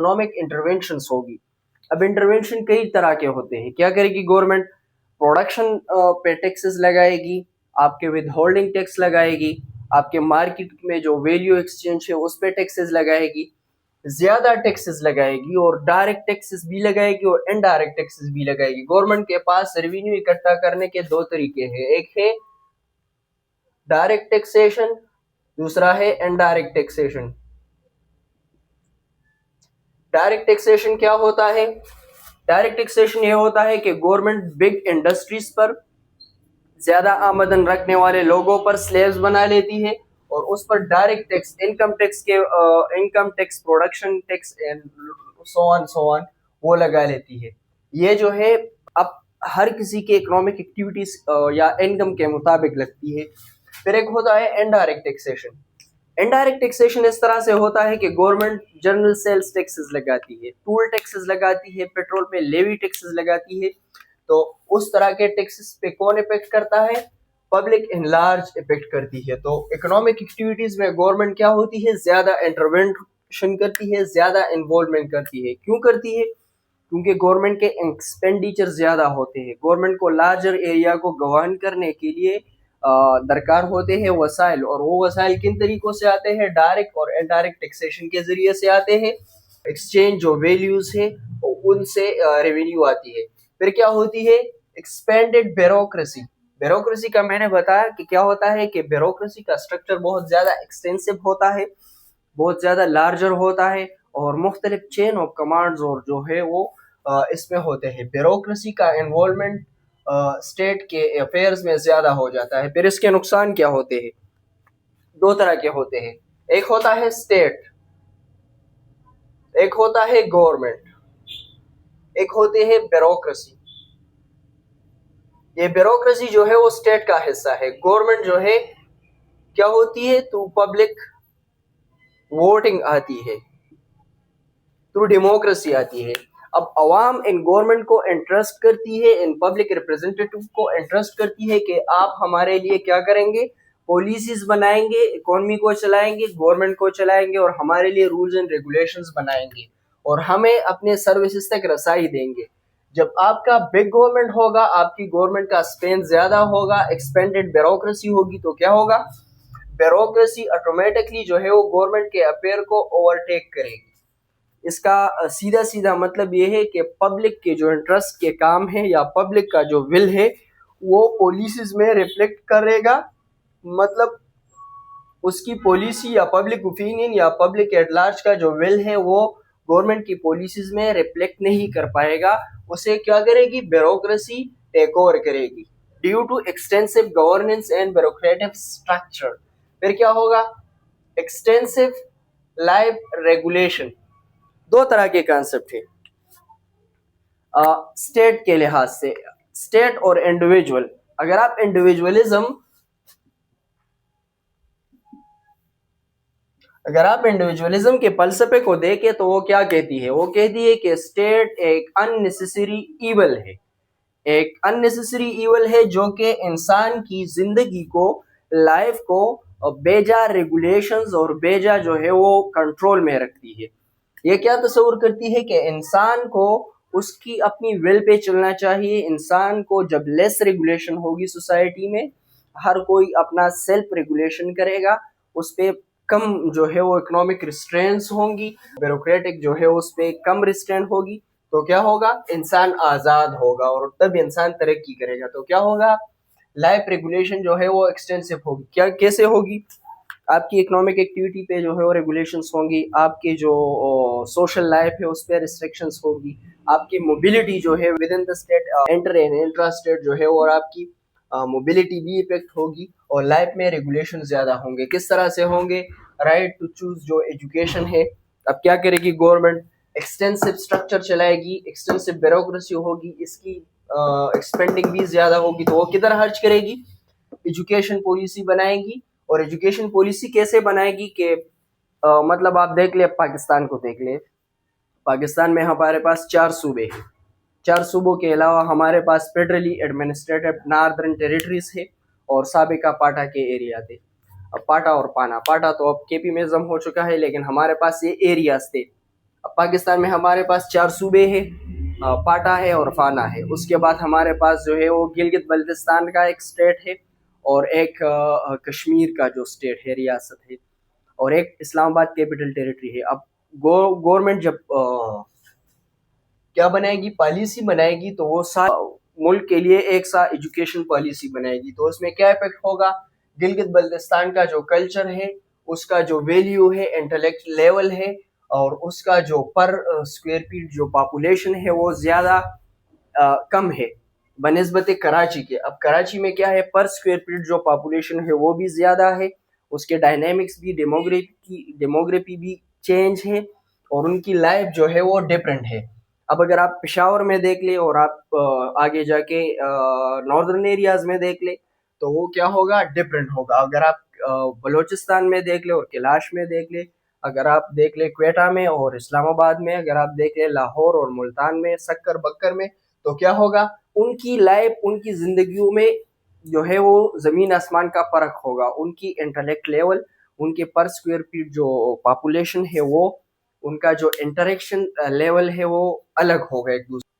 Economic انٹرونشنس ہوگی. اب intervention کئی طرح کے ہوتے ہیں. کیا کرے گی گورنمنٹ؟ پروڈکشن پہ ٹیکسز لگائے گی, آپ کے ود ہولڈنگ ٹیکس لگائے گی, آپ کے مارکیٹ میں جو ویلیو ایکسچینج ہے اس پہ ٹیکسز لگائے گی, زیادہ ٹیکسز لگائے گی, اور ڈائریکٹ ٹیکسز بھی لگائے گی اور انڈائریکٹ ٹیکسز بھی لگائے گی. گورنمنٹ کے پاس ریونیو اکٹھا کرنے کے دو طریقے ہیں, ایک ہے ڈائریکٹ ٹیکسیشن, دوسرا ہے انڈائریکٹ ٹیکسیشن. ڈائریکٹ ٹیکسیشن کیا ہوتا ہے؟ ڈائریکٹ ٹیکسیشن یہ ہوتا ہے کہ گورنمنٹ بگ انڈسٹریز پر, زیادہ آمدن رکھنے والے لوگوں پر سلیبز بنا لیتی ہے اور اس پر direct tax, income tax, production tax so on وہ لگا لیتی ہے. یہ جو ہے اب ہر کسی کے اکنامک ایکٹیویٹیز یا انکم کے مطابق لگتی ہے. پھر ایک ہوتا ہے انڈائریکٹ ٹیکسیشن. انڈائریکٹ ٹیکسیشن اس طرح سے ہوتا ہے کہ گورنمنٹ جنرل سیلز ٹیکسز لگاتی ہے, ٹول ٹیکسز لگاتی ہے, پیٹرول پہ لیوی ٹیکسز لگاتی ہے. تو اس طرح کے ٹیکسز پہ کون افیکٹ کرتا ہے؟ پبلک ان لارج افیکٹ کرتی ہے. تو اکنامک ایکٹیویٹیز میں گورنمنٹ کیا ہوتی ہے؟ زیادہ انٹرونشن کرتی ہے, زیادہ انوالومنٹ کرتی ہے. کیوں کرتی ہے؟ کیونکہ گورنمنٹ کے ایکسپینڈیچر زیادہ ہوتے ہیں. گورنمنٹ کو لارجر ایریا کو گورن کرنے کے لیے درکار ہوتے ہیں وسائل, اور وہ وسائل کن طریقوں سے آتے ہیں؟ ڈائریکٹ اور انڈائریکٹ ٹیکسیشن کے ذریعے سے آتے ہیں. ایکسچینج جو ویلیوز ہے ان سے ریونیو آتی ہے. پھر کیا ہوتی ہے؟ Expanded bureaucracy. بیوروکریسی کا میں نے بتایا کہ کیا ہوتا ہے کہ بیوروکریسی کا اسٹرکچر بہت زیادہ ایکسٹینسو ہوتا ہے, بہت زیادہ لارجر ہوتا ہے, اور مختلف چین آف کمانڈز اور جو ہے وہ اس میں ہوتے ہیں. بیوروکریسی کا انوالومنٹ اسٹیٹ کے افیئرز میں زیادہ ہو جاتا ہے. پھر اس کے نقصان کیا ہوتے ہیں؟ دو طرح کے ہوتے ہیں. ایک ہوتا ہے اسٹیٹ, ایک ہوتا ہے گورنمنٹ, ایک ہوتے ہے بیوروکریسی. یہ بیوروکریسی جو ہے وہ اسٹیٹ کا حصہ ہے. گورنمنٹ جو ہے کیا ہوتی ہے؟ تو پبلک ووٹنگ آتی ہے, تو ڈیموکریسی آتی ہے. اب عوام ان گورنمنٹ کو انٹرسٹ کرتی ہے, ان پبلک ریپرزینٹیٹیو کو انٹرسٹ کرتی ہے کہ آپ ہمارے لیے کیا کریں گے؟ پالیسیز بنائیں گے, اکانومی کو چلائیں گے, گورنمنٹ کو چلائیں گے, اور ہمارے لیے رولز اینڈ ریگولیشنز بنائیں گے, اور ہمیں اپنے سروسز تک رسائی دیں گے. جب آپ کا بگ گورنمنٹ ہوگا, آپ کی گورنمنٹ کا اسپین زیادہ ہوگا, ایکسپینڈڈ بیوروکریسی ہوگی, تو کیا ہوگا؟ بیوروکریسی آٹومیٹکلی جو ہے وہ گورنمنٹ کے افیئر کو اوورٹیک کرے گی. اس کا سیدھا مطلب یہ ہے کہ پبلک کے جو انٹرسٹ کے کام ہے یا پبلک کا جو ول ہے وہ پالیسیز میں ریفلیکٹ کرے گا. مطلب اس کی پالیسی یا پبلک اوپینین یا پبلک ایٹ لارج کا جو ول ہے وہ گورنمنٹ کی پالیسیز میں ریفلیکٹ نہیں کر پائے گا. اسے کیا کرے گی؟ بیوروکریسی ٹیک اوور کرے گی due to extensive governance and bureaucratic structure. پھر کیا ہوگا؟ Extensive life regulation. دو طرح کے کانسیپٹ ہیں اسٹیٹ کے لحاظ سے, اسٹیٹ اور انڈیویجول. اگر آپ انڈیویجولزم کے فلسفے کو دیکھیں تو وہ کیا کہتی ہے؟ وہ کہتی ہے کہ اسٹیٹ ایک اننیسیسری ایول ہے, ایک اننیسیسری ایول ہے جو کہ انسان کی زندگی کو, لائف کو بیجا ریگولیشنز اور بیجا جو ہے وہ کنٹرول میں رکھتی ہے. یہ کیا تصور کرتی ہے کہ انسان کو اس کی اپنی ول پہ چلنا چاہیے. انسان کو جب لیس ریگولیشن ہوگی سوسائٹی میں, ہر کوئی اپنا سیلف ریگولیشن کرے گا, اس پہ کم جو ہے وہ اکنامک ریسٹرینٹس ہوں گی, بیوروکریٹک جو ہے اس پہ کم ریسٹرینٹ ہوگی, تو کیا ہوگا؟ انسان آزاد ہوگا اور تب انسان ترقی کرے گا. تو کیا ہوگا؟ لائف ریگولیشن جو ہے وہ ایکسٹینسو ہوگی. کیا کیسے ہوگی؟ آپ کی اکنامک ایکٹیویٹی پہ جو ہے وہ ریگولیشنس ہوں گی, آپ کی جو سوشل لائف ہے اس پہ ریسٹرکشنس ہوگی, آپ کی موبلٹی جو ہے with in the state enter and intra state جو ہے, اور آپ کی موبلٹی بھی افیکٹ ہوگی, اور لائف میں ریگولیشن زیادہ ہوں گے. کس طرح سے ہوں گے؟ رائٹ ٹو چوز جو ایجوکیشن ہے. اب کیا کرے گی گورنمنٹ؟ ایکسٹینسو اسٹرکچر چلائے گی, ایکسٹینسو بیوروکریسی ہوگی, اس کی ایکسپینڈنگ بھی زیادہ ہوگی, تو وہ کدھر خرچ کرے گی؟ ایجوکیشن پالیسی بنائے گی. اور ایجوکیشن پالیسی کیسے بنائے گی کہ مطلب آپ دیکھ لیں, پاکستان کو دیکھ لیں. پاکستان میں ہمارے پاس 4 صوبے ہیں. 4 صوبوں کے علاوہ ہمارے پاس فیڈرلی ایڈمنسٹریٹو ناردرن ٹیریٹریز ہے اور سابقہ پاٹا کے ایریا تھے. اب پاٹا اور پانا, پاٹا تو اب کے پی میں ضم ہو چکا ہے, لیکن ہمارے پاس یہ ایریاز تھے. اب پاکستان میں ہمارے پاس 4 صوبے ہیں، پاٹا ہے اور فانا ہے. اس کے بعد ہمارے پاس جو ہے وہ گلگت بلتستان کا ایک اسٹیٹ ہے، اور ایک کشمیر کا جو اسٹیٹ ہے، ریاست ہے، اور ایک اسلام آباد کیپٹل ٹیریٹری ہے. اب گورنمنٹ جب کیا بنائے گی، پالیسی بنائے گی، تو وہ ملک کے لیے ایک سا ایجوکیشن پالیسی بنائے گی. تو اس میں کیا افیکٹ ہوگا، گلگت بلتستان کا جو کلچر ہے، اس کا جو ویلیو ہے، انٹلیکٹ لیول ہے، اور اس کا جو پر اسکوائر فیٹ جو پاپولیشن ہے وہ زیادہ کم ہے بنسبت کراچی کے. اب کراچی میں کیا ہے، پر اسکوائر فیٹ جو پاپولیشن ہے وہ بھی زیادہ ہے، اس کے ڈائنامکس بھی، ڈیموگرافی بھی چینج ہے، اور ان کی لائف جو ہے وہ ڈفرینٹ ہے. اب اگر آپ پشاور میں دیکھ لیں اور آپ آگے جا کے ناردرن ایریاز میں دیکھ لیں تو وہ کیا ہوگا، ڈفرینٹ ہوگا. اگر آپ بلوچستان میں دیکھ لیں اور کیلاش میں دیکھ لیں، اگر آپ دیکھ لیں کوئٹہ میں اور اسلام آباد میں، اگر آپ دیکھ لیں لاہور اور ملتان میں، سکر بکر میں، تو کیا ہوگا، ان کی لائف، ان کی زندگیوں میں جو ہے وہ زمین آسمان کا فرق ہوگا. ان کی انٹلیکٹ لیول، ان کے پر اسکوائر فیٹ جو پاپولیشن ہے وہ، ان کا جو انٹریکشن لیول ہے وہ الگ ہوگا ایک دوسرے.